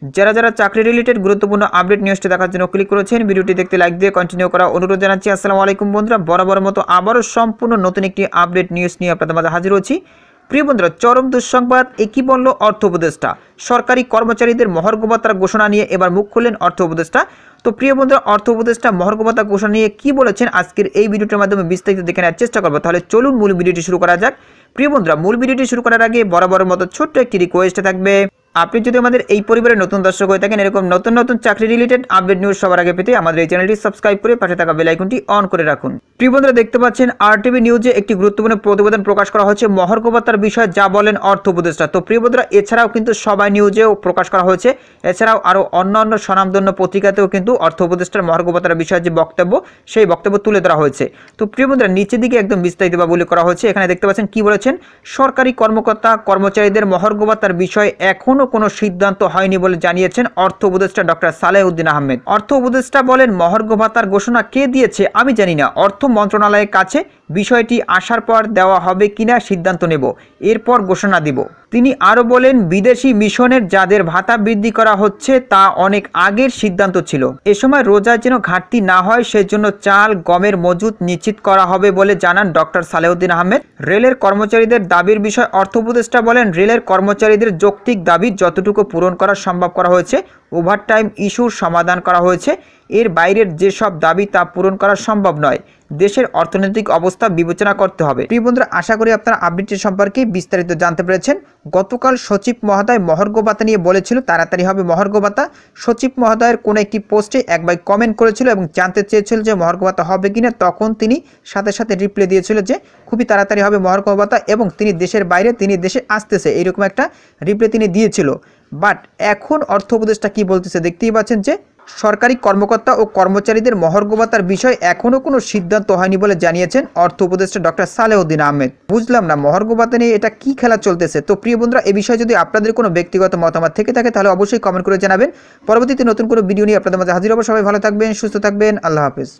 যারা যারা চাকরি রিলেটেড গুরুত্বপূর্ণ আপডেট নিউজটি দেখার জন্য ক্লিক করেছেন, ভিডিওটি দেখতে লাইক দিয়ে কন্টিনিউ করা অনুরোধ জানাচ্ছি। আসসালামু আলাইকুম বন্ধুরা, বরাবর মতো আবারও সম্পূর্ণ নতুন একটি আপডেট নিউজ নিয়ে আপনাদের মাঝে হাজির হচ্ছি। প্রিয় বন্ধুরা, চরম দুঃসংবাদ, একই বলল অর্থ উপদেষ্টা। সরকারি কর্মচারীদের মহার্ঘ ভাতার ঘোষণা নিয়ে এবার মুখ খুললেন অর্থ উপদেষ্টা। তো প্রিয় বন্ধুরা, অর্থ উপদেষ্টা মহার্ঘ ভাতা ঘোষণা নিয়ে কি বলেছেন আজকের এই ভিডিওটির মাধ্যমে বিস্তারিত দেখে নেওয়ার চেষ্টা করবো। তাহলে চলুন মূল ভিডিওটি শুরু করা যাক। প্রিয় বন্ধুরা, মূল ভিডিওটি শুরু করার আগে বরাবরের মতো ছোট্ট একটি রিকোয়েস্ট থাকবে, আপনি যদি আমাদের এই পরিবারের নতুন দর্শক হয়ে থাকেন, এরকম নতুন নতুন চাকরি রিলেটেড আপডেট নিউজ সবার আগে পেতে আমাদের এই চ্যানেলটি সাবস্ক্রাইব করে পাশে থাকা বেল আইকনটি অন করে রাখুন। প্রিয় বন্ধুরা, দেখতে পাচ্ছেন আরটিভি নিউজে একটি গুরুত্বপূর্ণ প্রতিবেদন প্রকাশ করা হয়েছে মহার্ঘ ভাতার বিষয়ে, যা বলেন অর্থ উপদেষ্টা। তো প্রিয় বন্ধুরা, এছাড়াও কিন্তু সবাই নিউজেও প্রকাশ করা হয়েছে, এছাড়াও আরও অন্যান্য স্বনামধন্য পত্রিকাতেও কিন্তু অর্থ উপদেষ্টার মহার্ঘ ভাতার বিষয়ে যে বক্তব্য, সেই বক্তব্য তুলে ধরা হয়েছে। তো প্রিয় বন্ধুরা, নিচের দিকে একদম বিস্তারিত বলে করা হয়েছে। এখানে দেখতে পাচ্ছেন কি বলেছেন, সরকারি কর্মকর্তা কর্মচারীদের মহার্ঘ ভাতার বিষয়ে এখনো কোনো সিদ্ধান্ত হয়নি বলে জানিয়েছেন অর্থ উপদেষ্টা ডক্টর সালেহউদ্দিন আহমেদ। অর্থ উপদেষ্টা বলেন, মহার্ঘ ভাতার ঘোষণা কে দিয়েছে আমি জানি না, অর্থ মন্ত্রণালয়ের কাছে বিষয়টি আসার পর দেওয়া হবে কিনা সিদ্ধান্ত নেব, এরপর ঘোষণা দিব। তিনি আরও বলেন, বিদেশি মিশনের যাদের ভাতা বৃদ্ধি করা হচ্ছে তা অনেক আগের সিদ্ধান্ত ছিল। এ সময় রোজার যেন ঘাটতি না হয় সেজন্য চাল গমের মজুত নিশ্চিত করা হবে বলে জানান ডক্টর সালেহউদ্দিন আহমেদ। রেলের কর্মচারীদের দাবির বিষয়ে অর্থ উপদেষ্টা বলেন, রেলের কর্মচারীদের যৌক্তিক দাবি যতটুকু পূরণ করা সম্ভব করা হয়েছে, ওভারটাইম ইস্যুর সমাধান করা হয়েছে, এর বাইরের যেসব দাবি তা পূরণ করা সম্ভব নয়। দেশের অর্থনৈতিক অবস্থা বিবেচনা করতে হবে। প্রিয় বন্ধুরা, আশা করি আপনারা আপডেটটি সম্পর্কে বিস্তারিত জানতে পেরেছেন। গতকাল সচিব মহোদয় মহার্ঘ ভাতা নিয়ে বলেছিল তাড়াতাড়ি হবে মহার্ঘ ভাতা। সচিব মহোদয়ের কোনো একটি পোস্টে এক ভাই কমেন্ট করেছিল এবং জানতে চেয়েছিল যে মহার্ঘ ভাতা হবে কিনা, তখন তিনি সাথে সাথে রিপ্লাই দিয়েছিল যে খুবই তাড়াতাড়ি হবে মহার্ঘ ভাতা এবং তিনি দেশের বাইরে, তিনি দেশে আসতেছে, এইরকম একটা রিপ্লাই তিনি দিয়েছিল। বাট এখন অর্থ উপদেষ্টা কি বলতেছে দেখতেই পাচ্ছেন যে সরকারি কর্মকর্তা ও কর্মচারীদের মহার্ঘ ভাতার বিষয়ে এখনও কোনো সিদ্ধান্ত হয়নি বলে জানিয়েছেন অর্থ উপদেষ্টা ডক্টর সালেহউদ্দিন আহমেদ। বুঝলাম না মহার্ঘ ভাতা নিয়ে এটা কি খেলা চলতেছে। তো প্রিয় বন্ধুরা, এই বিষয়ে যদি আপনাদের কোনো ব্যক্তিগত মতামত থেকে থাকে তাহলে অবশ্যই কমেন্ট করে জানাবেন। পরবর্তীতে নতুন কোনো ভিডিও নিয়ে আপনাদের মাঝে হাজির হব। সবাই ভালো থাকবেন, সুস্থ থাকবেন, আল্লাহ হাফেজ।